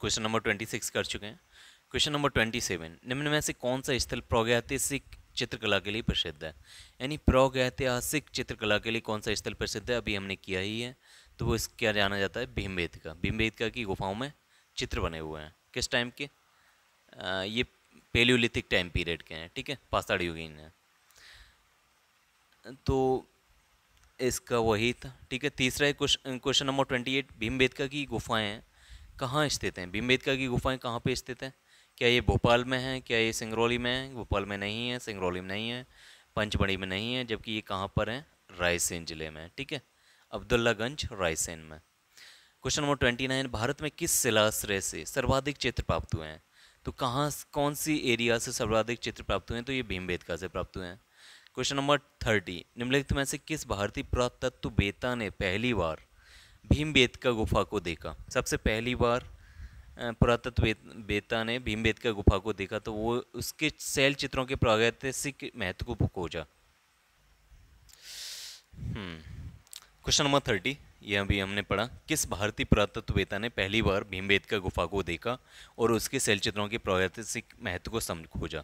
Question number 26 कर चुके हैं। क्वेश्चन नंबर 27, निम्न में से कौन सा स्थल प्रागैतिहासिक चित्रकला के लिए प्रसिद्ध है? यानी प्रागैतिहासिक चित्रकला के लिए कौन सा स्थल प्रसिद्ध है, अभी हमने किया ही है। तो वो इस क्या जाना जाता है? भीमबेटका। भीमबेटका की गुफाओं में चित्र बने हुए हैं। किस टाइम के? ये पेलियोलिथिक टाइम पीरियड के हैं, ठीक है, पाषाणयुगीन है। तो इसका वही था, ठीक है। तीसरा है क्वेश्चन नंबर 28, भीमबेटका की गुफाएं कहाँ स्थित हैं? भीमबेटका की गुफाएं कहाँ पे स्थित हैं? क्या ये भोपाल में है? क्या ये सिंगरौली में है? भोपाल में नहीं है, सिंगरौली में नहीं है, पंचमढ़ी में नहीं है, जबकि ये कहाँ पर है? रायसेन जिले में, ठीक है, अब्दुल्लागंज रायसेन में। क्वेश्चन नंबर 29, भारत में किस शिलाश्रय से सर्वाधिक चित्र प्राप्त हुए हैं? तो कहाँ, कौन सी एरिया से सर्वाधिक चित्र प्राप्त हुए हैं? तो ये भीमबेटका से प्राप्त हुए हैं। क्वेश्चन नंबर 30, निम्नलिखित में से किस भारतीय पुरातत्ववेत्ता ने पहली बार भीमबेटका गुफा को देखा? सबसे पहली बार पुरातत्ववेत्ता ने भीमबेटका गुफा को देखा, तो वो उसके शैल चित्रों के प्रागैतिहासिक महत्व को खोजा। क्वेश्चन नंबर 30, यह अभी हमने पढ़ा, किस भारतीय पुरातत्ववेत्ता ने पहली बार भीमबेटका गुफा को देखा और उसके शैल चित्रों के प्रागैतिहासिक महत्व को खोजा?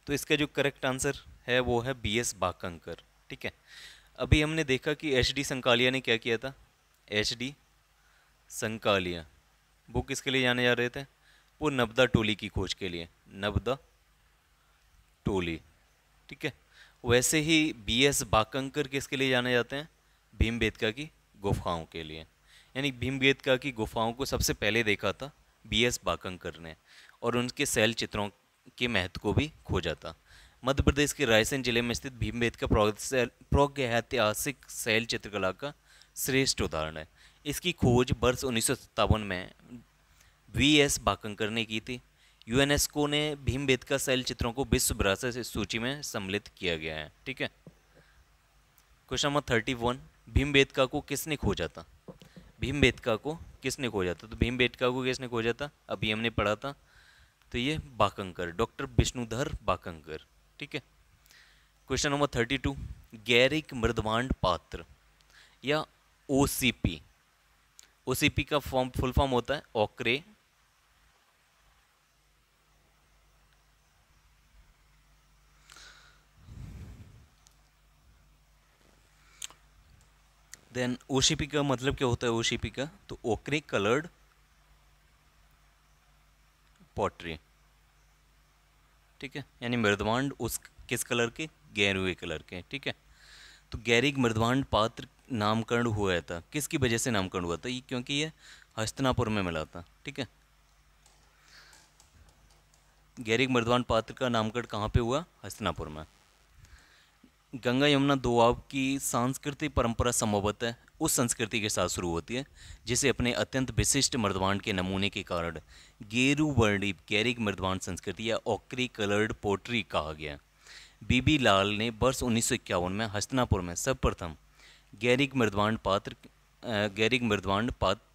तो इसका जो करेक्ट आंसर है वो है BS बाकंकर, ठीक है। अभी हमने देखा कि HD संकालिया ने क्या किया था। HD संकालिया वो किसके लिए जाने जा रहे थे? वो नबदा टोली की खोज के लिए, नबदा टोली, ठीक है। वैसे ही BS बाकंकर किसके लिए जाने जाते हैं? भीमबेटका की गुफाओं के लिए। यानी भीमबेटका की गुफाओं को सबसे पहले देखा था BS बाकंकर ने और उनके शैल चित्रों के महत्व को भी खोजा था। मध्य प्रदेश के रायसेन जिले में स्थित भीमबेटका प्रागैतिहासिक शैल चित्रकला का श्रेष्ठ उदाहरण है। इसकी खोज वर्ष 1957 में VS बाकंकर ने की थी। यूनेस्को ने भीमबेटका शैल चित्रों को विश्व विरासत सूची में सम्मिलित किया गया है, ठीक है। क्वेश्चन नंबर 31, भीमबेटका को किसने खोजा था? भीमबेटका को किसने खोजा था? तो भीमबेटका को किसने खोजा था? अभी हमने पढ़ा था, तो ये बाकंकर, डॉक्टर विष्णुधर बाकंकर, ठीक है। क्वेश्चन नंबर 32, गैरिक मृदभांड पात्र या OCP, OCP का फुल फॉर्म होता है ओक्रे देन OCP का मतलब क्या होता है? OCP का तो ओक्रे कलर्ड पॉटरी, ठीक है। यानी मृदभांड उस किस कलर के? गेरुए कलर के, ठीक है। तो गैरिक मृदभांड पात्र नामकरण हुआ था, किसकी वजह से नामकरण हुआ था? ये क्योंकि ये हस्तिनापुर में मिला था, ठीक है। गैरिक मृदभांड पात्र का नामकरण कहाँ पे हुआ? हस्तिनापुर में। गंगा यमुना दोआब की सांस्कृतिक परंपरा संभवतः उस संस्कृति के साथ शुरू होती है जिसे अपने अत्यंत विशिष्ट मृदभांड के नमूने के कारण गेरू वर्णी गैरिक मृदभांड संस्कृति या ओक्री कलर्ड पोट्री कहा गया। BB लाल ने वर्ष 1951 में हस्तिनापुर में सर्वप्रथम गैरिक मृदभांड पात्र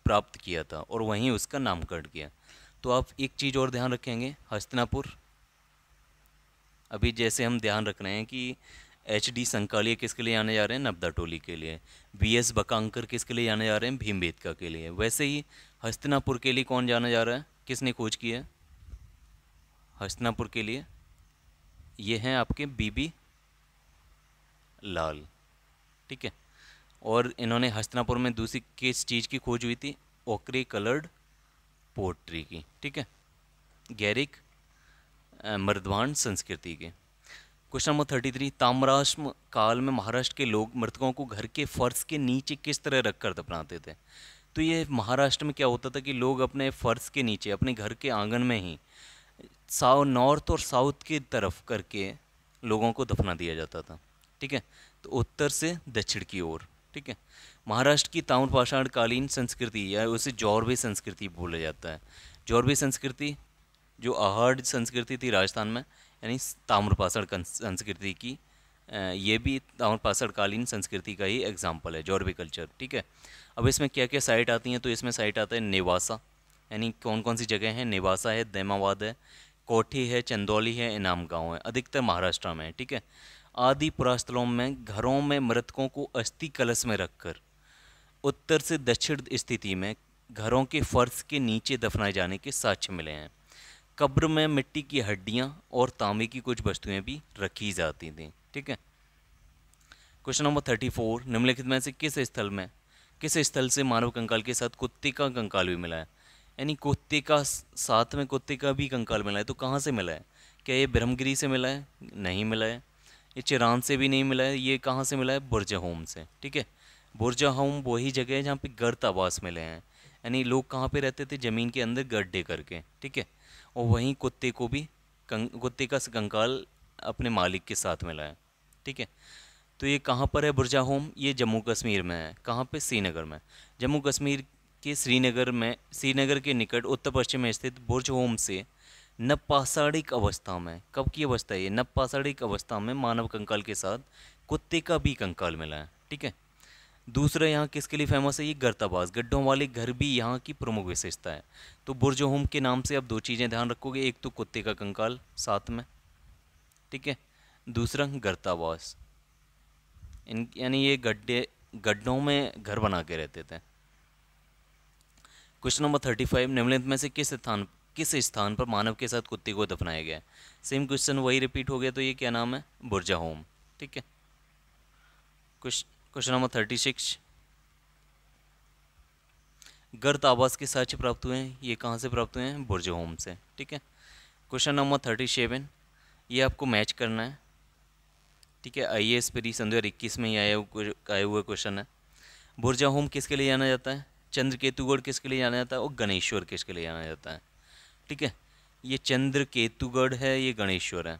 प्राप्त किया था और वहीं उसका नामकरण किया। तो आप एक चीज़ और ध्यान रखेंगे, हस्तिनापुर, अभी जैसे हम ध्यान रख रहे हैं कि HD संकालिया किसके लिए आने जा रहे हैं? नबदा टोली के लिए। BS बाकंकर किसके लिए आने जा रहे हैं? भीमबेटका के लिए। वैसे ही हस्तिनापुर के लिए कौन जाना जा रहा है? किसने खोज की है हस्तिनापुर के लिए? ये हैं आपके BB लाल, ठीक है। और इन्होंने हस्तिनापुर में दूसरी किस चीज़ की खोज हुई थी? ओक्रे कलर्ड पोट्री की, ठीक है, गैरिक मृदभांड संस्कृति के। क्वेश्चन नंबर 33, ताम्राश्म काल में महाराष्ट्र के लोग मृतकों को घर के फर्श के नीचे किस तरह रखकर दफनाते थे? तो ये महाराष्ट्र में क्या होता था कि लोग अपने फर्श के नीचे अपने घर के आंगन में ही नॉर्थ और साउथ की तरफ करके लोगों को दफना दिया जाता था, ठीक है। तो उत्तर से दक्षिण की ओर, ठीक है। महाराष्ट्र की ताम्रपाषाण कालीन संस्कृति या उसे जौरवी संस्कृति बोला जाता है। जौरवी संस्कृति जो आहड़ संस्कृति थी राजस्थान में, यानी ताम्रपाषाण संस्कृति की, ये भी ताम्रपाषाण कालीन संस्कृति का ही एग्जाम्पल है, जौरवी कल्चर, ठीक है। अब इसमें क्या क्या साइट आती हैं? तो इसमें साइट आता है नेवासा, यानी कौन कौन सी जगह हैं? नेवासा है, दैमाबाद है, कोठी है, चंदौली है, इनाम गांव है, अधिकतर महाराष्ट्र में है, ठीक है। आदि पुरास्थलों में घरों में मृतकों को अस्थि कलश में रखकर उत्तर से दक्षिण स्थिति में घरों के फर्श के नीचे दफनाए जाने के साक्ष्य मिले हैं। कब्र में मिट्टी की हड्डियां और तांबे की कुछ वस्तुएं भी रखी जाती थीं। ठीक है। क्वेश्चन नंबर 34, निम्नलिखित में से किस स्थल से मानव कंकाल के साथ कुत्ते का कंकाल भी मिला है? यानी कुत्ते का साथ में कुत्ते का भी कंकाल मिला है, तो कहाँ से मिला है? क्या ये ब्रह्मगिरी से मिला है? नहीं मिला है। ये चिरान से भी नहीं मिला है। ये कहाँ से मिला है? बुर्जहोम से। ठीक है। बुर्जहोम वही जगह है जहाँ पे गर्त आवास मिले हैं, यानी लोग कहाँ पे रहते थे? ज़मीन के अंदर गड्ढे करके। ठीक है। और वहीं कुत्ते को भी कुत्ते का कंकाल अपने मालिक के साथ मिला है। ठीक है। तो ये कहाँ पर है बुर्जा होम? ये जम्मू कश्मीर में है। कहाँ पे? श्रीनगर में। जम्मू कश्मीर के श्रीनगर के निकट उत्तर पश्चिम में स्थित बुर्ज होम से नवपाषाणिक अवस्था में, कब की अवस्था है ये? नवपाषाणिक अवस्था में मानव कंकाल के साथ कुत्ते का भी कंकाल मिला है। ठीक है। दूसरा यहाँ किसके लिए फेमस है? ये गर्ताबास, गड्ढों वाले घर भी यहाँ की प्रमुख विशेषता है। तो बुर्ज होम के नाम से आप दो चीज़ें ध्यान रखोगे, एक तो कुत्ते का कंकाल साथ में, ठीक है, दूसरा गर्ताबास। इन यानी ये गड्ढों में घर बना के रहते थे। क्वेश्चन नंबर 35, निम्नलिखित में से किस स्थान पर मानव के साथ कुत्ते को दफनाया गया है? सेम क्वेश्चन वही रिपीट हो गया, तो ये क्या नाम है? बुर्जा होम। ठीक है। क्वेश्चन नंबर 36, गर्त आवास के साक्ष्य प्राप्त हुए हैं, ये कहाँ से प्राप्त हुए हैं? बुर्ज होम से। ठीक है। क्वेश्चन नंबर 37, ये आपको मैच करना है। ठीक है। IAS प्री सन 2021 में ही आया हुआ क्वेश्चन है। बुर्जा होम किसके लिए जाना जाता है? चंद्रकेतुगढ़ किसके लिए जाना जाता है? और गणेश्वर किसके लिए जाना जाता है? ठीक है। ये चंद्रकेतुगढ़ है, ये गणेश्वर है।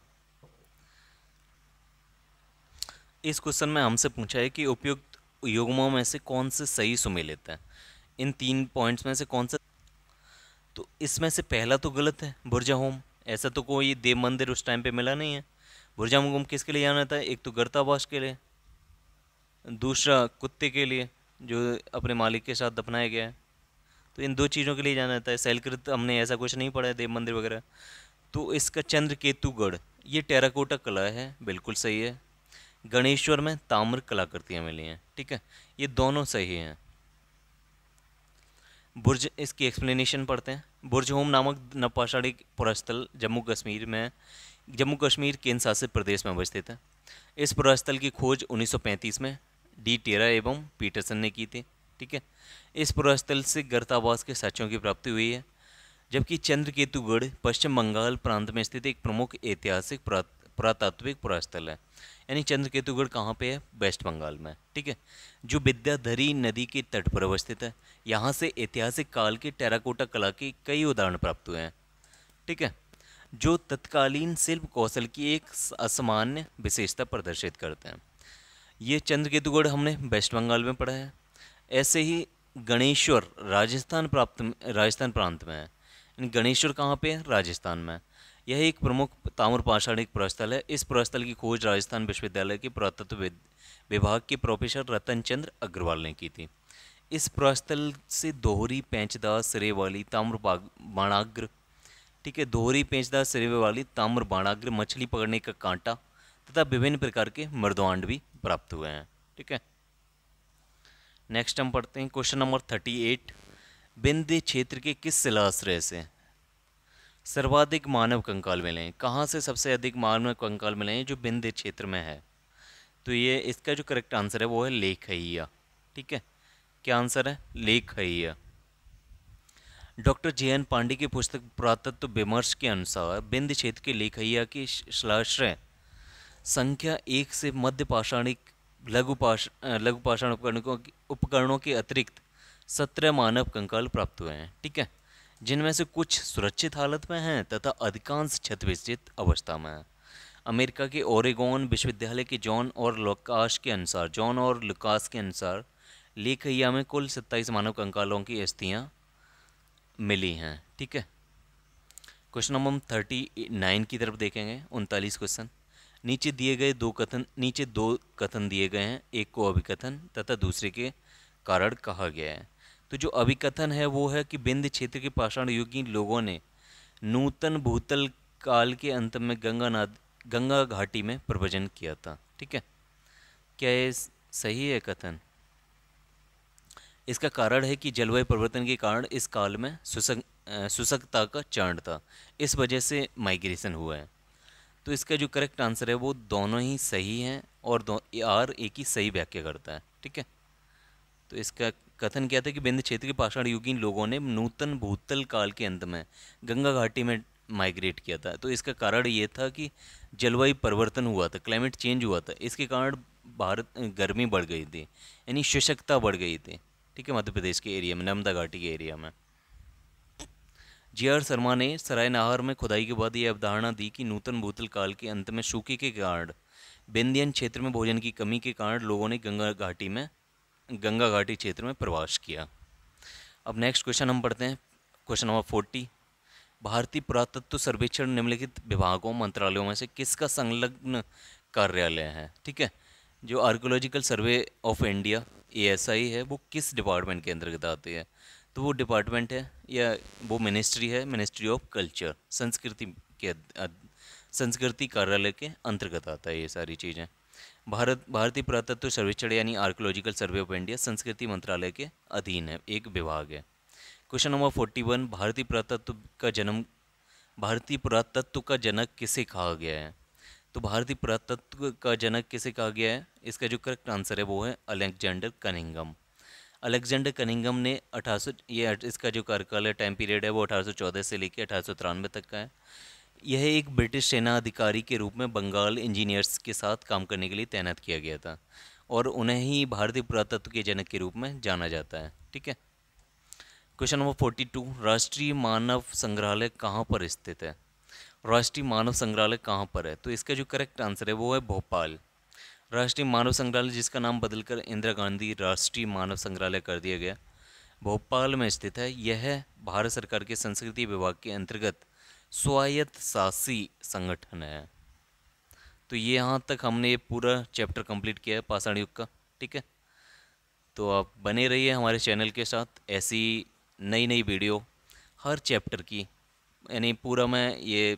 इस क्वेश्चन में हमसे पूछा है कि उपयुक्त युग्मों में से कौन से सही सुमेलित है? इन 3 पॉइंट्स में से कौन सा? तो इसमें से पहला तो गलत है, बुर्जा होम। ऐसा तो कोई देव मंदिर उस टाइम पे मिला नहीं है। बुर्जा होम किसके लिए जाना था? एक तो गर्ताबास के लिए, दूसरा कुत्ते के लिए जो अपने मालिक के साथ दफनाया गया है। तो इन दो चीज़ों के लिए जाना जाता है। शैलकृत हमने ऐसा कुछ नहीं पढ़ा है, देव मंदिर वगैरह। तो इसका चंद्रकेतुगढ़, ये टेराकोटा कला है, बिल्कुल सही है। गणेश्वर में ताम्र कलाकृतियाँ मिली हैं। ठीक है। ये दोनों सही हैं। बुर्ज, इसकी एक्सप्लेनेशन पढ़ते हैं। बुर्ज होम नामक नवपाषाणिक पुरास्थल जम्मू कश्मीर केंद्र शासित प्रदेश में अवस्थित है। इस पुरास्थल की खोज 1935 में डी टेरा एवं पीटरसन ने की थी। ठीक है। इस पुरास्थल से गर्तावास के साक्ष्यों की प्राप्ति हुई है, जबकि चंद्रकेतुगढ़ पश्चिम बंगाल प्रांत में स्थित एक प्रमुख ऐतिहासिक पुरातात्विक पुरास्थल है। यानी चंद्रकेतुगढ़ कहाँ पे है? वेस्ट बंगाल में। ठीक है। जो विद्याधरी नदी के तट पर अवस्थित है। यहाँ से ऐतिहासिक काल के टेराकोटा कला के कई उदाहरण प्राप्त हुए हैं। ठीक है। जो तत्कालीन शिल्प कौशल की एक असामान्य विशेषता प्रदर्शित करते हैं। ये चंद्रकेतुगढ़ हमने वेस्ट बंगाल में पढ़ा है। ऐसे ही गणेश्वर राजस्थान प्रांत में है। गणेश्वर कहाँ पे है? राजस्थान में। यह एक प्रमुख ताम्रपाषाणिक पुरास्थल है। इस पुरास्थल की खोज राजस्थान विश्वविद्यालय के पुरातत्व विभाग के प्रोफेसर रतन चंद्र अग्रवाल ने की थी। इस पुरास्थल से दोहरी पेंचदार सिरे वाली बाणाग्र, ठीक है, दोहरी पेंचदार सिरे वाली ताम्र बाणाग्र, मछली पकड़ने का कांटा तथा विभिन्न प्रकार के मृदुआंड भी प्राप्त हुए हैं। ठीक है। नेक्स्ट हम पढ़ते हैं क्वेश्चन नंबर 38, विंध्य क्षेत्र के किस शिलाश्रय से सर्वाधिक मानव कंकाल मिले हैं? कहाँ से सबसे अधिक मानव कंकाल मिले हैं? जो विंध्य क्षेत्र में है। तो ये इसका जो करेक्ट आंसर है वो है लेखइया। ठीक है। क्या आंसर है? लेखइया। डॉक्टर JN पांडे की पुस्तक पुरातत्व विमर्श के अनुसार विंध्य क्षेत्र के लेखइया की शिलाश्रय संख्या 1 से मध्य पाषाणिक लघु पाषाण उपकरणों के अतिरिक्त 17 मानव कंकाल प्राप्त हुए हैं। ठीक है। जिनमें से कुछ सुरक्षित हालत में हैं तथा अधिकांश क्षतविक्षत अवस्था में हैं। अमेरिका के ओरेगोन विश्वविद्यालय के जॉन और लुकास के अनुसार लेखइया में कुल 27 मानव कंकालों की अस्थियां मिली हैं। ठीक है। क्वेश्चन नंबर 39 की तरफ देखेंगे। 39 क्वेश्चन। नीचे दो कथन दिए गए हैं, एक को अभिकथन तथा दूसरे के कारण कहा गया है। तो जो अभिकथन है वो है कि विंध्य क्षेत्र के पाषाण युगीन लोगों ने नूतन भूतल काल के अंत में गंगा घाटी में प्रवचन किया था। ठीक है। क्या ये सही है कथन? इसका कारण है कि जलवायु परिवर्तन के कारण इस काल में शुष्कता का चरण था, इस वजह से माइग्रेशन हुआ है। तो इसका जो करेक्ट आंसर है वो दोनों ही सही हैं, और आर एक ही सही व्याख्या करता है। ठीक है, तो इसका कथन क्या था कि विंध्य क्षेत्र के पाषाण युगीन लोगों ने नूतन भूतल काल के अंत में गंगा घाटी में माइग्रेट किया था। तो इसका कारण ये था कि जलवायु परिवर्तन हुआ था, क्लाइमेट चेंज हुआ था, इसके कारण भारत गर्मी बढ़ गई थी, यानी शुष्कता बढ़ गई थी। ठीक है, मध्य प्रदेश के एरिया में, नर्मदा घाटी के एरिया में। जी आर शर्मा ने सराय नाहर में खुदाई के बाद ये अवधारणा दी कि नूतन भूतल काल के अंत में सूखे के कारण विंध्यन क्षेत्र में भोजन की कमी के कारण लोगों ने गंगा घाटी क्षेत्र में प्रवास किया। अब नेक्स्ट क्वेश्चन हम पढ़ते हैं, क्वेश्चन नंबर 40। भारतीय पुरातत्व सर्वेक्षण निम्नलिखित विभागों मंत्रालयों में से किसका संलग्न कार्यालय है? ठीक है, जो archaeological survey of India ASI है वो किस डिपार्टमेंट के अंतर्गत आती है? तो वो डिपार्टमेंट है या वो मिनिस्ट्री है, मिनिस्ट्री ऑफ कल्चर, संस्कृति कार्यालय के अंतर्गत आता है ये सारी चीज़ें। भारतीय पुरातत्व सर्वेक्षण यानी आर्कोलॉजिकल सर्वे ऑफ इंडिया संस्कृति मंत्रालय के अधीन है, एक विभाग है। Question number 41। भारतीय पुरातत्व का जनक किसे कहा गया है? तो भारतीय पुरातत्व का जनक किसे कहा गया है? इसका जो करेक्ट आंसर है वो है अलेक्जेंडर कनिंघम। अलेक्जेंडर कनिंघम ने 1800, ये इसका जो कार्यकाल है, टाइम पीरियड है, वो 1814 से लेकर 1893 तक का है। यह एक ब्रिटिश सेना अधिकारी के रूप में बंगाल इंजीनियर्स के साथ काम करने के लिए तैनात किया गया था, और उन्हें ही भारतीय पुरातत्व के जनक के रूप में जाना जाता है। ठीक है, क्वेश्चन नंबर 42। राष्ट्रीय मानव संग्रहालय कहाँ पर स्थित है? राष्ट्रीय मानव संग्रहालय कहाँ पर है? तो इसका जो करेक्ट आंसर है वो है भोपाल। राष्ट्रीय मानव संग्रहालय, जिसका नाम बदलकर इंदिरा गांधी राष्ट्रीय मानव संग्रहालय कर दिया गया, भोपाल में स्थित है। यह भारत सरकार के संस्कृति विभाग के अंतर्गत स्वायत्त शासी संगठन है। तो ये यहाँ तक हमने ये पूरा चैप्टर कंप्लीट किया है पाषाण युग का। ठीक है, तो आप बने रहिए हमारे चैनल के साथ, ऐसी नई नई वीडियो हर चैप्टर की, यानी पूरा मैं ये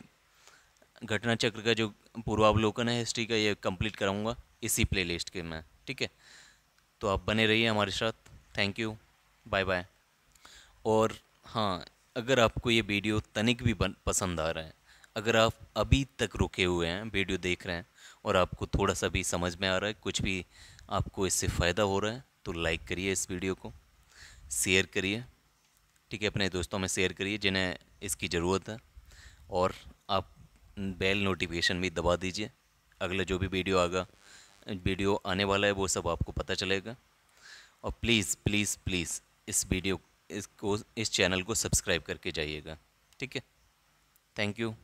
घटना चक्र का जो पूर्वावलोकन है हिस्ट्री का, ये कंप्लीट कराऊंगा इसी प्लेलिस्ट के में। ठीक है, तो आप बने रहिए हमारे साथ। Thank you, bye bye. और हाँ, अगर आपको ये वीडियो तनिक भी पसंद आ रहा है, अगर आप अभी तक रुके हुए हैं, वीडियो देख रहे हैं, और आपको थोड़ा सा भी समझ में आ रहा है, कुछ भी आपको इससे फ़ायदा हो रहा है, तो लाइक करिए इस वीडियो को, शेयर करिए। ठीक है, अपने दोस्तों में शेयर करिए जिन्हें इसकी ज़रूरत है, और आप बेल नोटिफिकेशन भी दबा दीजिए। अगला जो भी वीडियो आने वाला है वो सब आपको पता चलेगा। और प्लीज़ प्लीज़ प्लीज़ इस चैनल को सब्सक्राइब करके जाइएगा। ठीक है, थैंक यू।